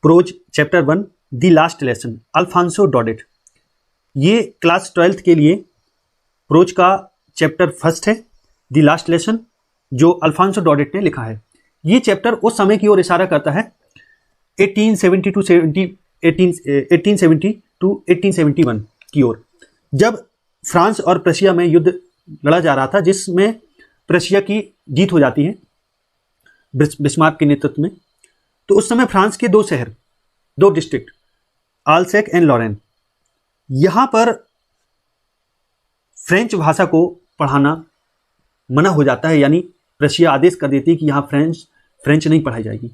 Pros chapter 1 the last lesson, Alphonse Daudet. ये class 12th के लिए प्रोज का चैप्टर फर्स्ट है, द लास्ट लेसन, जो अल्फांसो डॉडेट ने लिखा है। ये चैप्टर उस समय की ओर इशारा करता है 1870 टू 1871 की ओर, जब फ्रांस और प्रशिया में युद्ध लड़ा जा रहा था, जिसमें प्रशिया की जीत हो जाती है बिस्मार्क के नेतृत्व में। तो उस समय फ्रांस के दो शहर, दो डिस्ट्रिक्ट, आल्सैक एंड लॉरेन, यहां पर फ्रेंच भाषा को पढ़ाना मना हो जाता है, यानी प्रशिया आदेश कर देती है कि यहां फ्रेंच नहीं पढ़ाई जाएगी।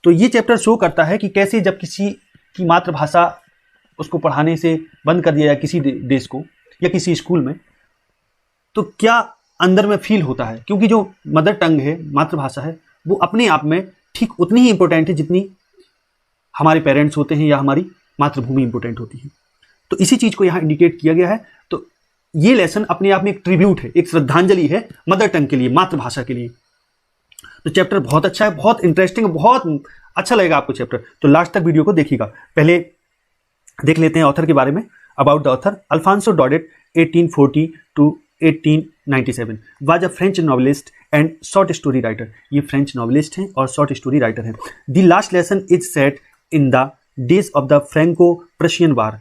तो ये चैप्टर शो करता है कि कैसे जब किसी की मातृभाषा उसको पढ़ाने से बंद कर दिया जाए किसी देश को या किसी स्कूल में, तो क्या अंदर में फील होता है, क्योंकि जो मदर टंग है, मातृभाषा है, वो अपने आप में ठीक उतनी ही इंपॉर्टेंट है जितनी हमारे पेरेंट्स होते हैं या हमारी मातृभूमि इंपॉर्टेंट होती है। तो इसी चीज को यहाँ इंडिकेट किया गया है। तो ये लेसन अपने आप में एक ट्रिब्यूट है, एक श्रद्धांजलि है मदर टंग के लिए, मातृभाषा के लिए। तो चैप्टर बहुत अच्छा है, बहुत इंटरेस्टिंग है, बहुत अच्छा लगेगा आपको चैप्टर। तो लास्ट तक वीडियो को देखिएगा। पहले देख लेते हैं ऑथर के बारे में। About the author, Alphonse Daudet 1840 to 1897 was a French novelist and short story writer. ये फ्रेंच नॉवेलिस्ट हैं और शॉर्ट स्टोरी राइटर हैं। The last lesson is set in the days of the Franco Prussian war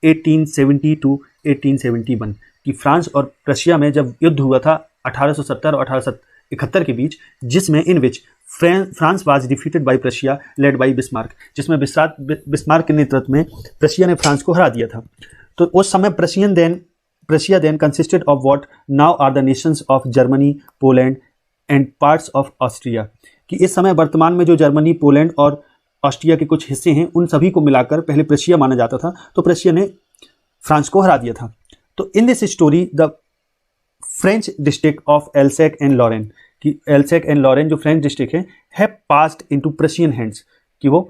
1870 to 1871, कि France और प्रशिया में जब युद्ध हुआ था 1870 और 1871 के बीच, जिसमें in which France was defeated by Prussia led by Bismarck, जिसमें बिस्मार्क के नेतृत्व में प्रशिया ने फ्रांस को हरा दिया था। तो उस समय Prussia then consisted of what now are the nations of Germany, Poland and parts of Austria, कि इस समय वर्तमान में जो जर्मनी, पोलैंड और ऑस्ट्रिया के कुछ हिस्से हैं, उन सभी को मिलाकर पहले प्रशिया माना जाता था। तो प्रशिया ने फ्रांस को हरा दिया था। तो in this story the French district of Alsace and Lorraine, कि एल्सैक एंड लॉरेन जो फ्रेंच डिस्ट्रिक्ट है, have passed into Prussian hands, कि वो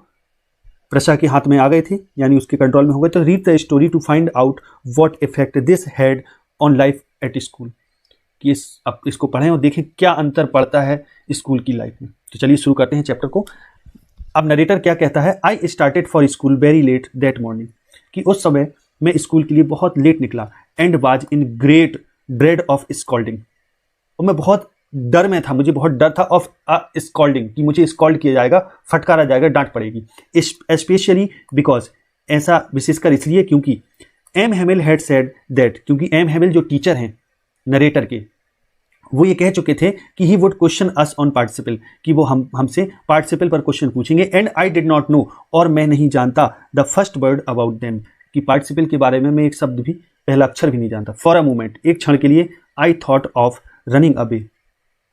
प्रशा के हाथ में आ गए थे, यानी उसके कंट्रोल में हो गए। तो read the story to find out what effect this had on life at school, कि अब इसको पढ़ें और देखें क्या अंतर पड़ता है स्कूल की लाइफ में। तो चलिए शुरू करते हैं चैप्टर को। अब नरेटर क्या कहता है, I started for school very let that morning, कि उस समय मैं स्कूल के लिए बहुत लेट निकला, and was in great dread of scolding, और मैं बहुत डर में था, मुझे बहुत डर था ऑफ स्कॉल्डिंग, कि मुझे स्कॉल्ड किया जाएगा, फटकारा जाएगा, डांट पड़ेगी। स्पेशली बिकॉज, ऐसा विशेषकर इसलिए क्योंकि M Hamel had said that, क्योंकि एम हेमिल जो टीचर हैं नरेटर के, वो ये कह चुके थे कि he would question us on participle, कि वो हमसे पार्टिसिपल पर क्वेश्चन पूछेंगे। And I did not know, और मैं नहीं जानता the first word about them, कि पार्टिसिपल के बारे में मैं एक शब्द भी, पहला अक्षर भी नहीं जानता। फॉर अ मोमेंट, एक क्षण के लिए, I thought of running away,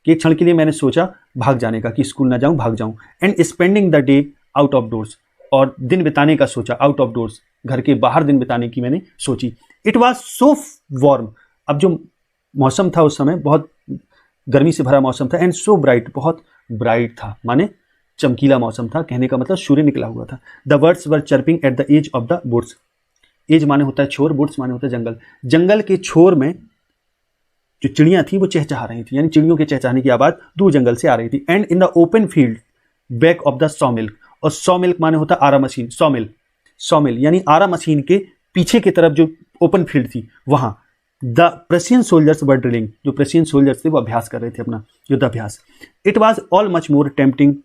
कि एक क्षण के लिए मैंने सोचा भाग जाने का, कि स्कूल ना जाऊं, भाग जाऊं। And spending the day out of doors, और दिन बिताने का सोचा, आउट ऑफ डोर्स, घर के बाहर दिन बिताने की मैंने सोची। इट वॉज सो वार्म, अब जो मौसम था उस समय बहुत गर्मी से भरा मौसम था, एंड सो ब्राइट, बहुत ब्राइट था, माने चमकीला मौसम था, कहने का मतलब सूर्य निकला हुआ था। The birds were chirping at the edge of the woods, edge माने होता है छोर, वुड्स माने होता है जंगल, जंगल के छोर में जो चिड़ियां थी वो चहचहा रही थी, यानी चिड़ियों के चहचहाने की आवाज दूर जंगल से आ रही थी। And in the open field back of the saw milk, और सॉ मिल्क माने होता है आरा मशीन, सॉ मिल यानी आरा मशीन के पीछे की तरफ जो ओपन फील्ड थी, वहां the Prussian soldiers were drilling, जो प्रशियन सोल्जर्स थे वो अभ्यास कर रहे थे, अपना युद्धाभ्यास। It was all much more tempting,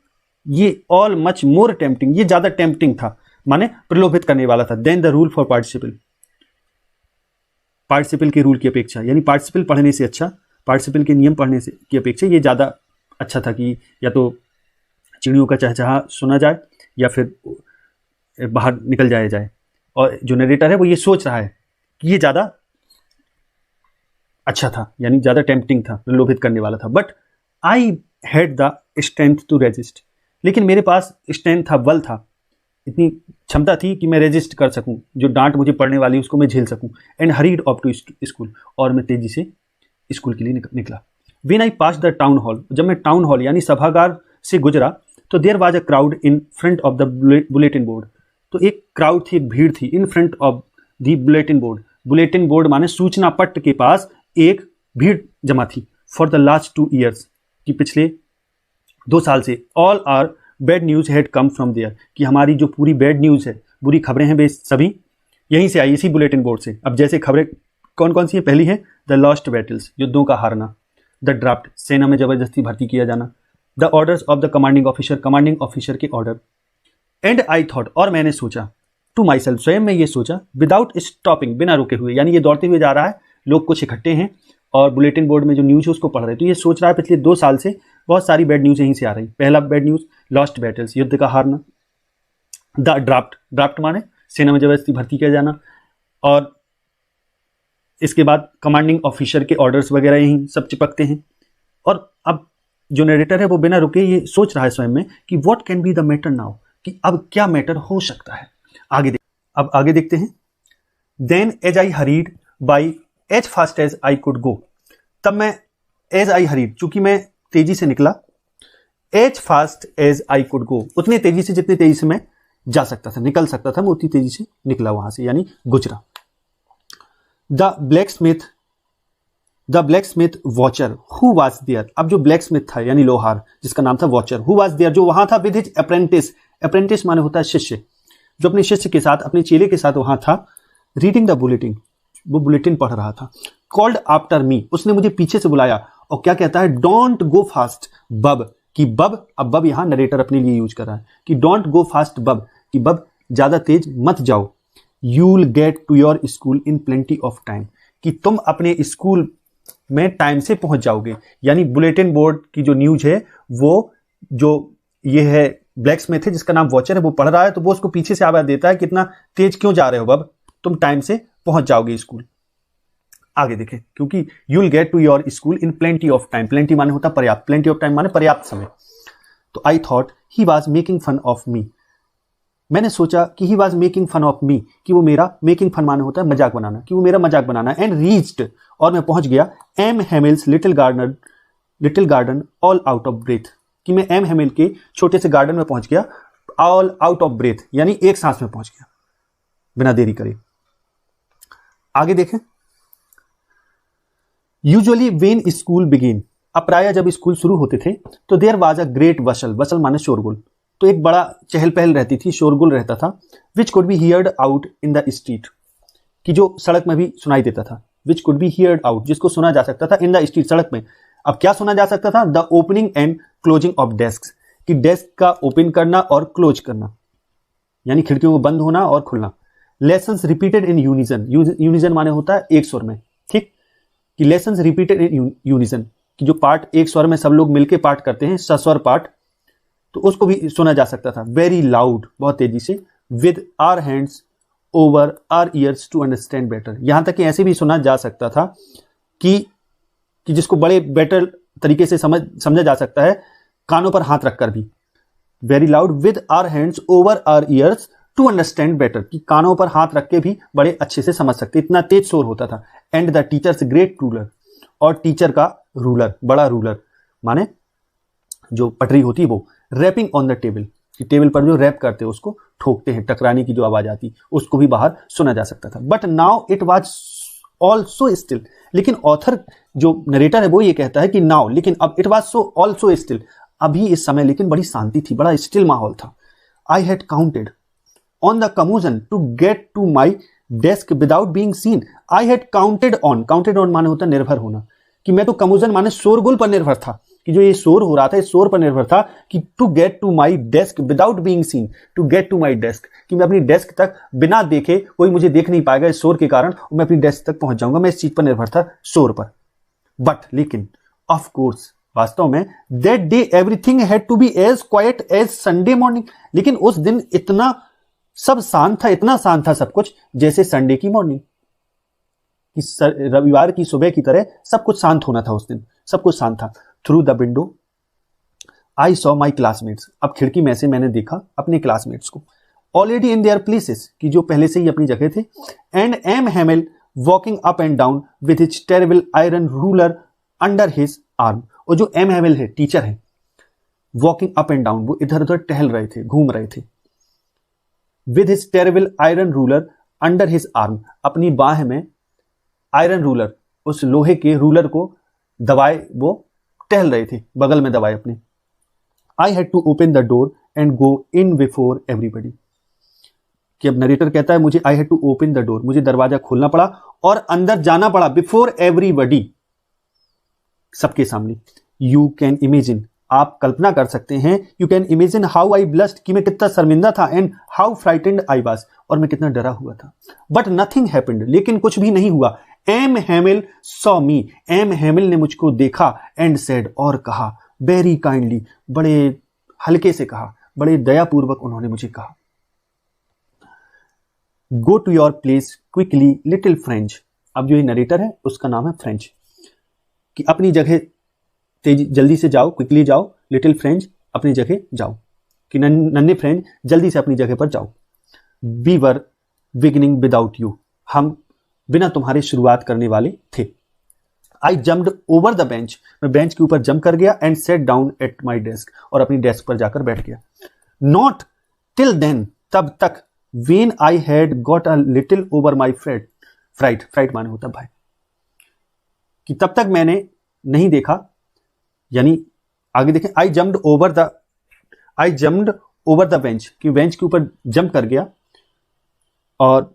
ये ऑल मच मोर टेम्पटिंग, ये ज्यादा टेम्पटिंग था, माने प्रलोभित करने वाला था, then the rule for participle, participle के रूल की अपेक्षा, यानी पार्टिसिपल पढ़ने से अच्छा, पार्टिसिपल के नियम पढ़ने से की अपेक्षा ये ज़्यादा अच्छा था, कि या तो चिड़ियों का चहचहा सुना जाए या फिर बाहर निकल जाया जाए। और जो नरेटर है वो ये सोच रहा है कि ये ज़्यादा अच्छा था, यानी ज़्यादा टेम्पटिंग था, प्रलोभित करने वाला था। But I had the strength to resist, लेकिन मेरे पास स्ट्रेंथ था, बल था, इतनी क्षमता थी कि मैं रेजिस्ट कर सकूं, जो डांट मुझे पड़ने वाली उसको मैं झेल सकूं। And hurried up to school, और मैं तेजी से स्कूल के लिए निकला। When I pass the town hall, जब मैं टाउन हॉल यानी सभागार से गुजरा, तो there was a crowd in front of the bulletin board, तो एक क्राउड थी, एक भीड़ थी, in front of the bulletin board, bulletin board माने सूचना पट्ट के पास एक भीड़ जमा थी। फॉर द लास्ट 2 years, कि पिछले 2 साल से, all our bad news had come from there, कि हमारी जो पूरी बैड न्यूज़ है, बुरी खबरें हैं, वे सभी यहीं से आई, इसी बुलेटिन बोर्ड से। अब जैसे खबरें कौन कौन सी हैं? पहली है द लॉस्ट बैटल्स, युद्धों का हारना, द ड्राफ्ट, सेना में जबरदस्ती भर्ती किया जाना, the orders of the commanding officer के ऑर्डर, एंड आई थॉट, और मैंने सोचा, टू माई सेल्फ, स्वयं में ये सोचा, विदाउट स्टॉपिंग, बिना रुके हुए, यानी ये दौड़ते हुए जा रहा है, लोग कुछ इकट्ठे हैं और बुलेटिन बोर्ड में जो न्यूज़ है उसको पढ़ रहे हैं, तो ये सोच रहा है पिछले 2 साल से बहुत सारी बैड न्यूज़ यहीं से आ रही। पहला बैड न्यूज़ लॉस्ट बैटल्स, युद्ध का हारना, द ड्राफ्ट माने सेना में जबरदस्ती भर्ती किया जाना, और इसके बाद कमांडिंग ऑफिसर के ऑर्डर्स वगैरह यहीं सब चिपकते हैं। और अब जो नरेटर है वो बिना रुके ये सोच रहा है स्वयं में कि what can be the matter now, कि अब क्या मैटर हो सकता है। अब आगे देखते हैं। Then as I hurried by as fast as I could go, तब मैं एज आई हरीड, चूंकि मैं तेजी से निकला, as fast as I could go, उतनी तेजी से जितनी तेजी से मैं जा सकता था, निकल सकता था, मैं उतनी तेजी से निकला वहां से, यानी गुजरा। The blacksmith Wachter who was there, अब जो ब्लैक स्मिथ था यानी लोहार जिसका नाम था वॉचर, हु वाज देयर, जो वहां था, विद हिज अप्रेंटिस माने होता है शिष्य, जो अपने शिष्य के साथ, अपने चेले के साथ वहां था, रीडिंग द बुलेटिन, वो बुलेटिन पढ़ रहा था, कॉल्ड आफ्टर मी, उसने मुझे पीछे से बुलाया, और क्या कहता है, डोंट गो फास्ट बब, कि बब, अब बब यहां नरेटर अपने लिए यूज कर रहा है, कि डोंट गो फास्ट बब, कि बब ज्यादा तेज मत जाओ, you'll get to your school in plenty of time, कि तुम अपने स्कूल में टाइम से पहुंच जाओगे। यानी बुलेटिन बोर्ड की जो न्यूज है वो, जो ये है ब्लैक स्मिथ है जिसका नाम वॉचर है, वो पढ़ रहा है, तो वो उसको पीछे से आवाज देता है, कितना तेज क्यों जा रहे हो बब, तुम टाइम से पहुंच जाओगे स्कूल। आगे देखें, क्योंकि you will get to your school in plenty of time, plenty माने होता पर्याप्त, प्लेंटी ऑफ टाइम माने पर्याप्त समय। तो I thought he was making fun of me, मैंने सोचा कि he was making fun of me, कि वो मेरा, मेकिंग फन माने होता है मजाक बनाना, कि वो मेरा मजाक बनाना, एंड रीच्ड, और मैं पहुंच गया, M Hamel's little garden all out of breath, कि मैं एम हेमिल के छोटे से गार्डन में पहुंच गया, ऑल आउट ऑफ ब्रेथ यानी एक सांस में पहुंच गया, बिना देरी करे। आगे देखें, यूजुअली वेन स्कूल बिगिन, अब प्राय जब स्कूल शुरू होते थे, तो देयर वाज अ ग्रेट वसल माने शोरगुल, तो एक बड़ा चहल पहल रहती थी, शोरगुल रहता था, which could be heard out in the street, कि जो सड़क में भी सुनाई देता था, which could be heard out, जिसको सुना जा सकता था, इन द स्ट्रीट, सड़क में। अब क्या सुना जा सकता था, the opening and closing of desk, कि डेस्क का ओपन करना और क्लोज करना, यानी खिड़कियों को बंद होना और खुलना। Lessons repeated in unison, unison माने होता है एक स्वर में, ठीक, कि लेसन्स रिपीटेड इन यूनिजन, कि जो पाठ एक स्वर में सब लोग मिलकर पाठ करते हैं, सस्वर पाठ, तो उसको भी सुना जा सकता था। वेरी लाउड, बहुत तेजी से, with our hands over our ears to understand better, यहां तक कि ऐसे भी सुना जा सकता था कि जिसको बड़े बेटर तरीके से समझा जा सकता है, कानों पर हाथ रखकर भी। Very loud with our hands over our ears to understand better, कि कानों पर हाथ रख के भी बड़े अच्छे से समझ सकते, इतना तेज शोर होता था। And the teachers great ruler, और टीचर का रूलर, बड़ा रूलर माने जो पटरी होती है वो, रैपिंग ऑन द टेबल, कि टेबल पर जो रैप करते हैं उसको ठोकते हैं, टकराने की जो आवाज आती, उसको भी बाहर सुना जा सकता था। But now it was also still, लेकिन ऑथर जो नरेटर है वो ये कहता है कि नाउ, लेकिन अब, it was so also still, अभी इस समय लेकिन बड़ी शांति थी, बड़ा स्टिल माहौल था। I had counted on the commotion to get to my desk without being seen, I had counted on माने होता निर्भर होना, कि मैं तो कमूजन माने शोरगुल पर निर्भर था, कि जो ये शोर हो रहा था इस शोर पर निर्भर था, कि to get to my desk without being seen, to get to my desk, कि मैं अपनी डेस्क तक बिना देखे, कोई मुझे देख नहीं पाएगा इस शोर के कारण, मैं अपनी डेस्क तक पहुंच जाऊंगा, मैं इस चीज पर निर्भर था, शोर पर। बट लेकिन ऑफ कोर्स, वास्तव में, that day everything had to be as quiet as Sunday morning, लेकिन उस दिन इतना सब शांत था, इतना शांत था सब कुछ, जैसे संडे की मॉर्निंग, रविवार की सुबह की तरह सब कुछ शांत होना था उस दिन, सब कुछ शांत था। Through the window I saw my classmates, अब खिड़की में से मैंने देखा अपने क्लासमेट्स को, ऑलरेडी इन देयर प्लेसेस, कि जो पहले से ही अपनी जगह थे, and M Hamel walking up and down with his terrible iron ruler under his arm, और जो एम हेमिल है, टीचर है, वॉकिंग अप एंड डाउन, वो इधर उधर टहल रहे थे, घूम रहे थे, with his terrible iron ruler under his arm, अपनी बाह में आयरन रूलर, उस लोहे के रूलर को दबाए वो टहल रहे थे, बगल में दबाए अपने। I had to open the door and go in before everybody. कि अब नरेटर कहता है मुझे I had to open the door, मुझे दरवाजा खोलना पड़ा और अंदर जाना पड़ा, बिफोर एवरीबडी, सबके सामने। यू कैन इमेजिन, आप कल्पना कर सकते हैं, you can imagine how I blessed, कि मैं कितना शर्मिंदा था, and how frightened I was, और मैं कितना डरा हुआ था। बट नथिंग हैपेंड, लेकिन कुछ भी नहीं हुआ। एम हैमिल सॉ मी, एम हैमिल ने मुझको देखा, एंड सेड, और कहा, वेरी काइंडली, बड़े हल्के से कहा, बड़े दयापूर्वक उन्होंने मुझे कहा, go to your place quickly little French. अब जो ये नरेटर है उसका नाम है फ्रेंच, कि अपनी जगह तेजी जल्दी से जाओ, क्विकली जाओ, लिटिल फ्रेंच अपनी जगह जाओ, कि नन्हे फ्रेंच जल्दी से अपनी जगह पर जाओ। We were beginning without you, हम बिना तुम्हारे शुरुआत करने वाले थे। I jumped over the bench, मैं बेंच के ऊपर जंप कर गया, and sat down at my desk, और अपनी डेस्क पर जाकर बैठ गया। नॉट टिल देन, तब तक, when I had got a little over my fright माने होता भय, कि तब तक मैंने नहीं देखा, यानी आगे देखें, आई जम्प्ड ओवर द बेंच, कि बेंच के ऊपर जंप कर गया, और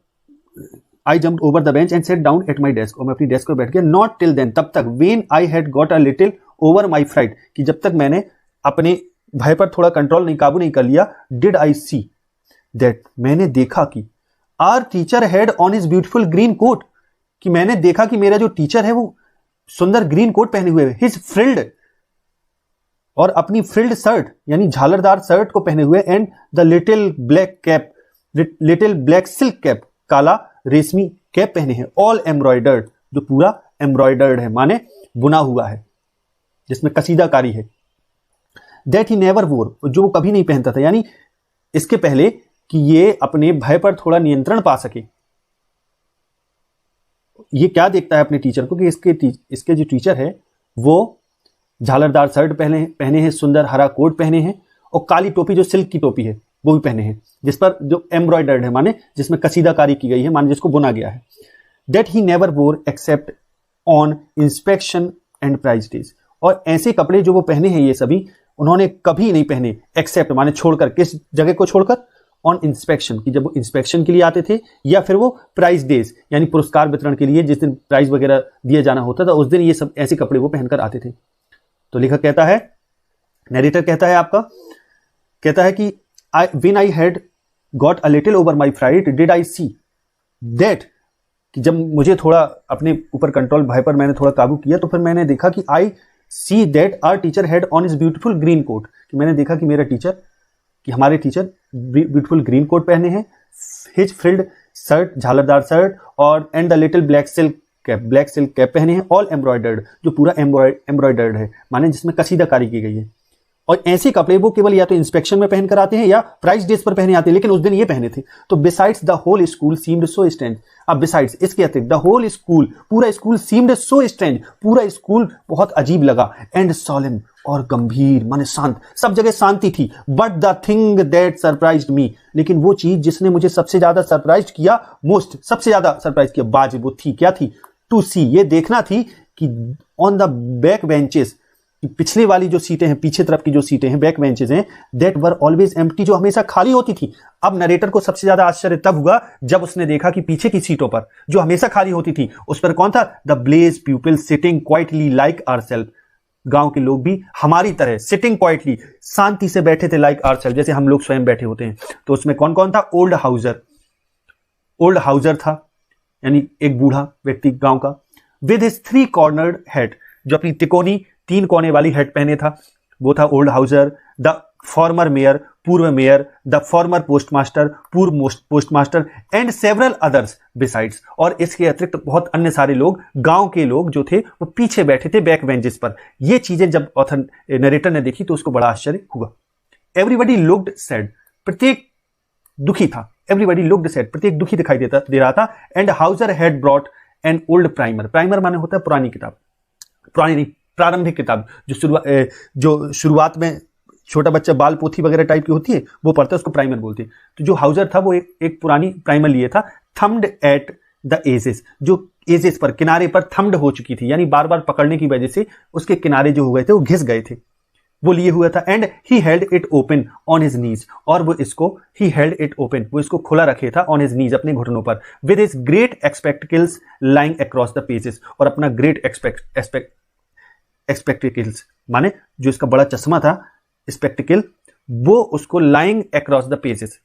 आई jumped over the bench and sat down at my desk, और मैं अपनी डेस्क पर बैठ गया। नॉट टिल देन, तब तक, when I had got a little over my fright, कि जब तक मैंने अपने भय पर थोड़ा कंट्रोल नहीं, काबू नहीं कर लिया। डिड आई सी दैट, मैंने देखा कि our teacher had on his beautiful green coat, कि मैंने देखा कि मेरा जो टीचर है वो सुंदर ग्रीन कोट पहने हुए है, हिज फ्रिल्ड, और अपनी फ्रिल्ड शर्ट यानी झालरदार शर्ट को पहने हुए, and the little black cap, little black silk cap, काला रेशमी कैप पहने हैं, ऑल एम्ब्रॉयडर्ड, जो पूरा एम्ब्रॉयडर्ड है, माने बुना हुआ है, जिसमें कसीदाकारी है। दैट ही नेवर वोर, जो वो कभी नहीं पहनता था, यानी इसके पहले कि ये अपने भय पर थोड़ा नियंत्रण पा सके। ये क्या देखता है अपने टीचर को, कि इसके जो टीचर है वो झालरदार शर्ट पहने हैं, सुंदर हरा कोट पहने हैं, और काली टोपी, जो सिल्क की टोपी है वो भी पहने हैं, जिस पर जो एम्ब्रॉयडर्ड है, माने जिसमें कसीदाकारी की गई है, माने जिसको बुना गया है। That he never wore except on inspection and prize days, और ऐसे कपड़े जो वो पहने हैं ये सभी उन्होंने कभी नहीं पहने, एक्सेप्ट माने छोड़कर, किस जगह को छोड़कर, ऑन इंस्पेक्शन, कि जब वो इंस्पेक्शन के लिए आते थे, या फिर वो प्राइज डेज यानी पुरस्कार वितरण के लिए, जिस दिन प्राइज वगैरह दिया जाना होता था उस दिन ये सब ऐसे कपड़े वो पहनकर आते थे। तो लेखक कहता है, नरेटर कहता है आपका, कहता है कि when I had got a little over my fright, did I see that, कि जब मुझे थोड़ा अपने ऊपर कंट्रोल, भय पर मैंने थोड़ा काबू किया, तो फिर मैंने देखा कि I see that our teacher had on his beautiful green coat, कि मैंने देखा कि मेरा टीचर, कि हमारे टीचर ब्यूटीफुल ग्रीन कोट पहने हैं, हिज फ्रिल्ड शर्ट, झालरदार शर्ट, और and the little black silk cap पहने हैं, ऑल एम्ब्रॉयडर्ड, जो पूरा एम्ब्रॉयडर्ड है, माने जिसमें कसीदाकारी की गई है। और ऐसे कपड़े वो केवल या तो इंस्पेक्शन में पहनकर आते हैं या प्राइज डेज पर पहने आते हैं, लेकिन उस दिन ये पहने थे। तो besides the whole school seemed so strange, अब बिसाइड्स इसके अतिरिक्त, द होल स्कूल, पूरा स्कूल, सीम्ड सो स्ट्रेंज, पूरा स्कूल बहुत अजीब लगा, एंड सॉलेम, और गंभीर माने शांत, सब जगह शांति थी। But the thing that surprised me, लेकिन वो चीज जिसने मुझे सबसे ज्यादा सरप्राइज किया, सबसे ज्यादा सरप्राइज किया, बाज वो थी, क्या थी, टू सी, ये देखना थी कि ऑन द बैक बेंचेस, पिछले वाली जो सीटें हैं, पीछे तरफ की जो सीटें हैं, बैक बेंचेस हैं, दैट वर ऑलवेज एम्प्टी, जो हमेशा खाली होती थी। अब नरेटर को सबसे ज्यादा आश्चर्य तब हुआ जब उसने देखा कि पीछे की सीटों पर जो हमेशा खाली होती थी, उस पर कौन था, the village people sitting quietly like ourselves, गांव के लोग भी हमारी तरह सिटिंग क्वाइटली, शांति से बैठे थे, लाइक आवरसेल्फ, जैसे हम लोग स्वयं बैठे होते हैं। तो उसमें कौन कौन था, ओल्ड हाउजर था, यानी एक बूढ़ा व्यक्ति गांव का, विद हिज 3 कॉर्नर्ड हेड, जो अपनी तिकोनी 3 कोने वाली हेड पहने था, वो था old Houser. The former mayor, पूर्व मेयर, द फॉर्मर पोस्टमास्टर, पूर्व postmaster, and several others besides, और इसके अतिरिक्त बहुत अन्य सारे लोग, गांव के लोग जो थे वो पीछे बैठे थे बैक बेंचेस पर। ये चीजें जब ऑथर नरेटर ने देखी तो उसको बड़ा आश्चर्य हुआ। एवरीबडी लुक्ड सैड, प्रत्येक दुखी था, एवरीबडी लुक्ड सैड, प्रत्येक दुखी दिखाई दे रहा था। And Houser had brought an old primer माने होता है पुरानी किताब, पुरानी नहीं, प्रारंभिक किताब, जो शुरुआत में छोटा बच्चा बाल पोथी वगैरह टाइप की होती है वो पढ़ता है, उसको प्राइमर बोलते हैं। तो जो हाउजर था वो एक पुरानी प्राइमर लिए था, थम्ड एट द एजेस, जो एजेस पर, किनारे पर थम्ड हो चुकी थी, यानी बार बार पकड़ने की वजह से उसके किनारे जो हो गए थे वो घिस गए थे। वो लिए हुआ था, and he held it open on his knees, और वो इसको ही हेल्ड इट ओपन, वो इसको खुला रखे था ऑन हिज नीज, अपने घुटनों पर, with his great spectacles lying across the pages, और अपना ग्रेट एक्सपेक्टिकल्स माने जो इसका बड़ा चश्मा था स्पेक्टिकल, वो उसको लाइंग अक्रॉस द पेजेस,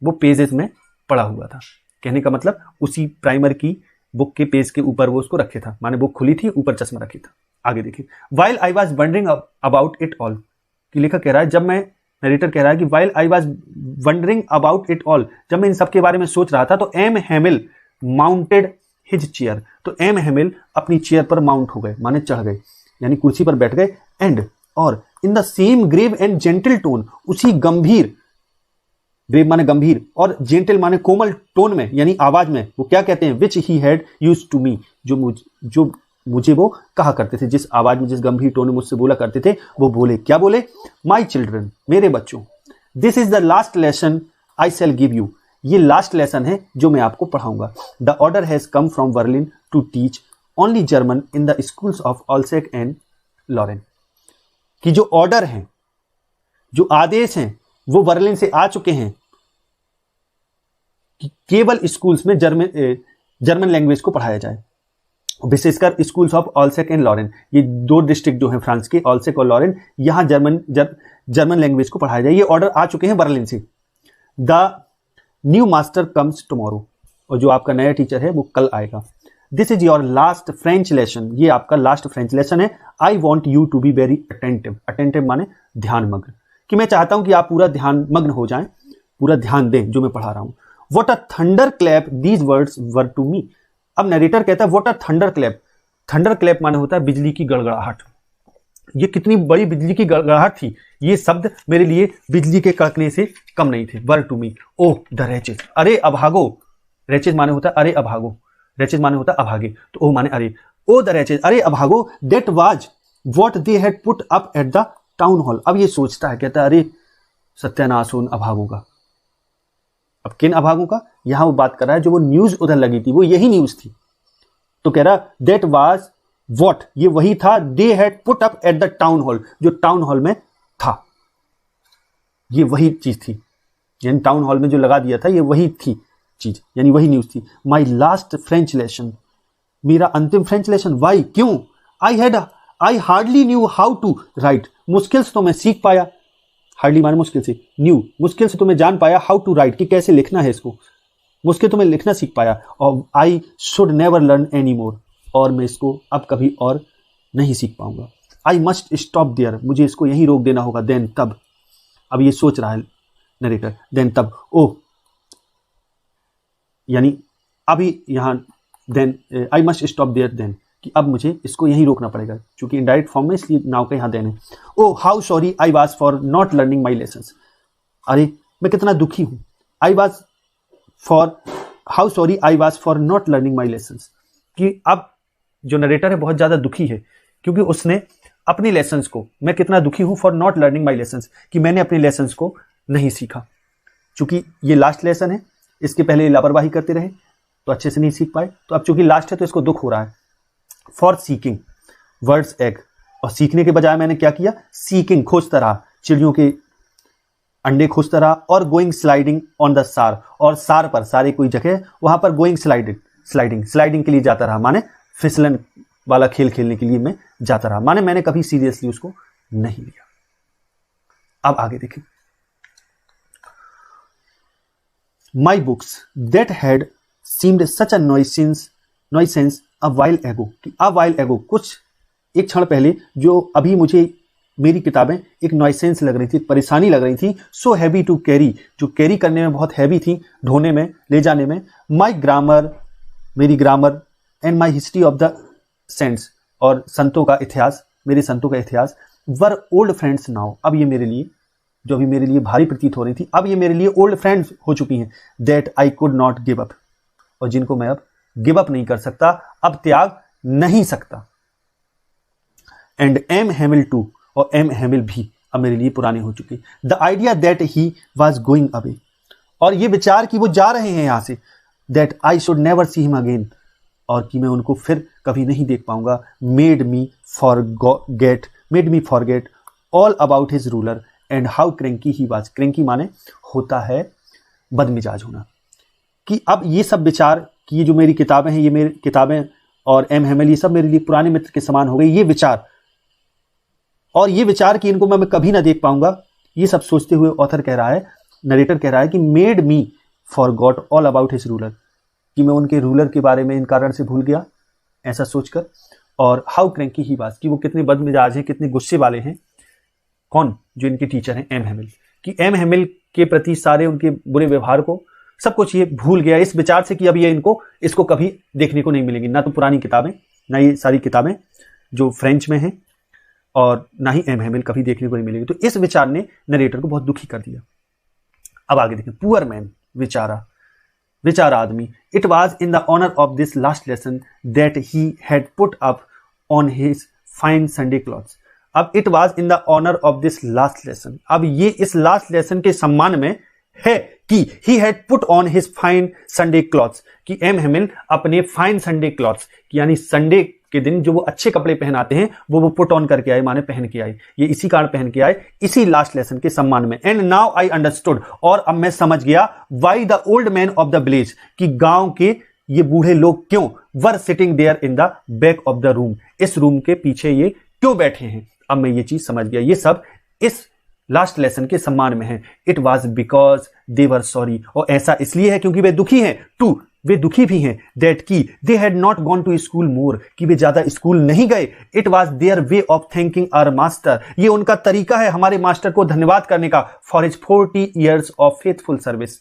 वो पेजेस में पड़ा हुआ था। कहने का मतलब उसी प्राइमर की बुक के पेज के ऊपर वो उसको रखे था, माने बुक खुली थी, ऊपर चश्मा रखी था। आगे देखिए, while I was wondering about it all, कि लेखक कह रहा है जब मैं, नरेटर कह रहा है कि while I was wondering about it all, जब मैं इन सब के बारे में सोच रहा था, तो M Hamel mounted his chair, तो एम हेमिल अपनी चेयर पर माउंट हो गए, माने चढ़ गए, यानी कुर्सी पर बैठ गए, एंड और in the same grave and gentle tone, उसी गंभीर, ग्रेव माने गंभीर और जेंटल माने कोमल टोन में, यानी आवाज में, वो क्या कहते हैं, which he had used to me, जो मुझे वो कहा करते थे, जिस आवाज में, जिस गंभीर टोन में मुझसे बोला करते थे, वो बोले, क्या बोले, माई चिल्ड्रन, मेरे बच्चों, this is the last lesson I shall give you, ये लास्ट लेसन है जो मैं आपको पढ़ाऊंगा। The order has come from Berlin to teach only German in the schools of Alsace and Lorraine, कि जो ऑर्डर हैं, जो आदेश हैं, वो बर्लिन से आ चुके हैं कि केवल स्कूल्स में जर्मन लैंग्वेज को पढ़ाया जाए, विशेषकर schools of Alsace and Lauren, ये दो डिस्ट्रिक्ट जो हैं फ्रांस के, ऑल्सेक और लॉरेन, यहां जर्मन लैंग्वेज को पढ़ाया जाए, ये ऑर्डर आ चुके हैं बर्लिन से। The new master comes tomorrow, और जो आपका नया टीचर है वो कल आएगा। This is your last French lesson, ये आपका लास्ट फ्रेंच लेसन है। I want you to be very attentive, attentive माने ध्यान मग्न, कि मैं चाहता हूं कि आप पूरा ध्यान मग्न हो जाएं, पूरा ध्यान दें जो मैं पढ़ा रहा हूं। What a thunder clap these words were to me, अब नरेटर कहता है what a thunder clap, thunder clap माने होता है बिजली की गड़गड़ाहट, ये कितनी बड़ी बिजली की गड़गड़ाहट थी, ये शब्द मेरे लिए बिजली के कड़कने से कम नहीं थे। वर to me, oh the wretches, अरे अभागो, रेचेज माने होता है अरे अभागो, रेचेज माने होता है अभागे, तो ओह माने अरे, ओ द रेचेज, अरे अभागो, that was what they had put up at the town hall, अब ये सोचता है, कहता है अरे सत्यानाश उन अभागों का, अब किन अभागों का, यहां वो बात कर रहा है जो वो न्यूज उधर लगी थी, वो यही न्यूज थी, तो कह रहा दैट वाज व्हाट, ये वही था, दे had put up at the town hall, जो टाउन हॉल में था, ये वही चीज थी, यानी टाउन हॉल में जो लगा दिया था ये वही थी चीज, यानी वही न्यूज थी। माई लास्ट फ्रेंच लेसन, मेरा अंतिम फ्रेंच लेसन, वाई, क्यों, I hardly knew how to write, मुश्किल से तो मैं सीख पाया, हार्डली माने मुश्किल से, न्यू मुश्किल से तो मैं जान पाया, हाउ टू राइट कि कैसे लिखना है इसको, मुश्किल तो मैं लिखना सीख पाया, और I should never learn any more, और मैं इसको अब कभी और नहीं सीख पाऊंगा। आई मस्ट स्टॉप देयर, मुझे इसको यहीं रोक देना होगा। देन तब, अब ये सोच रहा है नरेटर, देन तब, ओह यानी अभी यहां then, I must stop there then, कि अब मुझे इसको यहीं रोकना पड़ेगा, क्योंकि इनडायरेक्ट फॉर्म में, इसलिए नाउ का यहां देन है। Oh how sorry I was for not learning my lessons, अरे मैं कितना दुखी हूं, I was for, how sorry I was for not learning my lessons, कि अब जो नरेटर है बहुत ज्यादा दुखी है, क्योंकि उसने अपनी लेसन्स को, मैं कितना दुखी हूं for not learning my lessons, कि मैंने अपने लेसन्स को नहीं सीखा, चूंकि ये लास्ट लेसन है, इसके पहले लापरवाही करते रहे तो अच्छे से नहीं सीख पाए, तो अब चूंकि लास्ट है तो इसको दुख हो रहा है। फॉर सीकिंग वर्ड्स एग, और सीखने के बजाय मैंने क्या किया, सीकिंग खोजता रहा, चिड़ियों के अंडे खोजता रहा, और गोइंग स्लाइडिंग ऑन द सार, और सार पर, सारे कोई जगह वहां पर गोइंग स्लाइडिंग के लिए जाता रहा, माने फिसलन वाला खेल खेलने के लिए मैं जाता रहा, माने मैंने कभी सीरियसली उसको नहीं लिया। अब आगे देखें, my books that had seemed such a nuisance a while एगो, अ वाइल एगो, कुछ एक क्षण पहले, जो अभी मुझे मेरी किताबें एक नॉइसेंस लग रही थी, परेशानी लग रही थी, सो हैवी टू कैरी, जो कैरी करने में बहुत हैवी थी, ढोने में, ले जाने में। माई ग्रामर, मेरी grammar, and my history of the saints, और संतों का इतिहास, मेरे संतों का इतिहास, वर ओल्ड फ्रेंड्स नाउ, अब ये मेरे लिए, जो अभी मेरे लिए भारी प्रतीत हो रही थी, अब ये मेरे लिए ओल्ड फ्रेंड्स हो चुकी हैं, that I could not give up, और जिनको मैं अब गिव अप नहीं कर सकता, अब त्याग नहीं सकता। एंड एम हेमिल टू, और एम हेमिल भी अब मेरे लिए पुराने हो चुके। The idea that he was going away, और ये विचार कि वो जा रहे हैं यहां से, that I should never see him again, और कि मैं उनको फिर कभी नहीं देख पाऊंगा, made me forget all about his ruler and how cranky he was. Cranky माने होता है बदमिजाज होना। कि अब ये सब विचार कि ये जो मेरी किताबें हैं, ये मेरी किताबें और एम हेमिल, ये सब मेरे लिए पुराने मित्र के समान हो गई। ये विचार और ये विचार कि इनको मैं कभी ना देख पाऊंगा, ये सब सोचते हुए ऑथर कह रहा है, नरेटर कह रहा है कि made me for got all about his ruler, कि मैं उनके रूलर के बारे में इन कारण से भूल गया, ऐसा सोचकर। और हाउ क्रैंकी ही वाज, कि वो कितने बदमिजाज हैं, कितने गुस्से वाले हैं। कौन? जो इनके टीचर हैं एम हेमिल, कि एम हेमिल के प्रति सारे उनके बुरे व्यवहार को, सब कुछ ये भूल गया इस विचार से कि अब ये इसको कभी देखने को नहीं मिलेंगी, ना तो पुरानी किताबें, ना ये सारी किताबें जो फ्रेंच में हैं, और ना ही एम हेमिल कभी देखने को नहीं मिलेगी। तो इस विचार ने नरेटर को बहुत दुखी कर दिया। अब आगे देखें, पुअर मैन, बेचारा आदमी। It was in the honour of this last lesson that he had put up on his fine Sunday clothes. अब it was in the honour of this last lesson, अब ये इस लास्ट लेसन के सम्मान में है कि ही had put on his fine Sunday clothes, कि एम हेमिल अपने फाइन संडे क्लॉथ्स, यानी संडे के दिन जो वो अच्छे कपड़े पहनाते हैं वो पुट ऑन करके आए, माने पहन के आए, ये इसी कारण पहन के आए, इसी लास्ट लेसन के सम्मान में। एंड नाउ आई अंडरस्टूड, और अब मैं समझ गया, why the old man of the village, कि गांव के ये बूढ़े लोग क्यों were sitting there in the back of the room, इस रूम के पीछे ये क्यों बैठे हैं। अब मैं ये चीज समझ गया, ये सब इस लास्ट लेसन के सम्मान में है। It was because they were sorry, और ऐसा इसलिए है क्योंकि वे दुखी हैं, टू वे दुखी भी हैं, दैट की they had not gone to school more, कि वे ज्यादा स्कूल नहीं गए। It was their way of thanking our master, ये उनका तरीका है हमारे मास्टर को धन्यवाद करने का, for his 40 years of faithful service,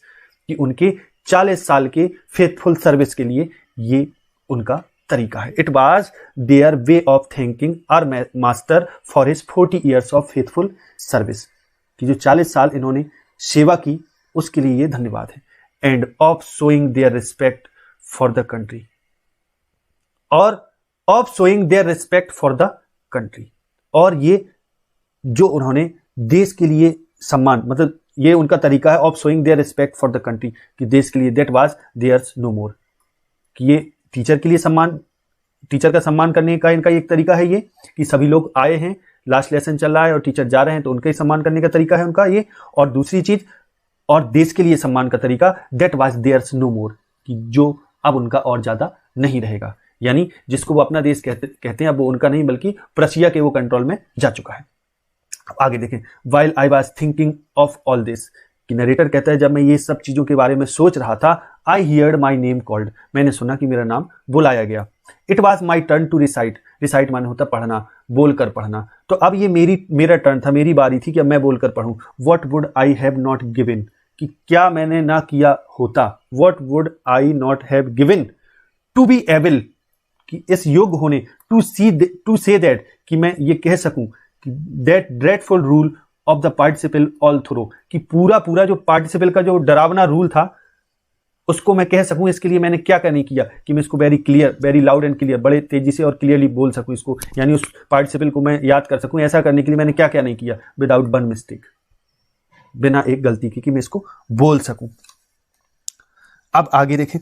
कि उनके 40 साल के फेथफुल सर्विस के लिए ये उनका तरीका है। It was their way of thanking our master for his 40 years of faithful service, कि जो 40 साल इन्होंने सेवा की उसके लिए ये धन्यवाद है। And of showing their respect for the country, और of showing their respect for the country, और ये जो उन्होंने देश के लिए सम्मान, मतलब ये उनका तरीका है of showing their respect for the country, कि देश के लिए, दैट वाज देयर्स नो मोर, कि ये टीचर के लिए सम्मान, टीचर का सम्मान करने का इनका एक तरीका है, ये कि सभी लोग आए हैं, लास्ट लेसन चल रहा है और टीचर जा रहे हैं, तो उनका ही सम्मान करने का तरीका है उनका ये। और दूसरी चीज, और देश के लिए सम्मान का तरीका, दैट वाज देयर्स नो मोर, कि जो अब उनका और ज्यादा नहीं रहेगा, यानी जिसको वो अपना देश कहते हैं अब वो उनका नहीं बल्कि प्रशिया के वो कंट्रोल में जा चुका है। आगे देखें, while I was thinking of all this, कि नरेटर कहता है जब मैं ये सब चीजों के बारे में सोच रहा था, I heard my name called, मैंने सुना कि मेरा नाम बुलाया गया। It was my turn to recite, recite माने होता पढ़ना, बोलकर पढ़ना, तो अब ये मेरा टर्न था, मेरी बारी थी कि अब मैं बोलकर पढ़ूं। What would I have not given, कि क्या मैंने ना किया होता, what would I not have given to be able, कि इस योग्य होने, टू से दैट, कि मैं ये कह सकूं कि that dreadful rule of the participle all through, कि पूरा जो पार्टिसिपल का जो डरावना रूल था उसको मैं कह सकूं, इसके लिए मैंने क्या नहीं किया, कि मैं इसको very clear, very loud and clear, बड़े तेजी से और क्लियरली बोल सकूं इसको, यानी उस पार्टिसिपल को मैं याद कर सकूं। ऐसा करने के लिए मैंने क्या नहीं किया, विदाउट वन मिस्टेक, बिना एक गलती की, कि मैं इसको बोल सकूं। अब आगे देखें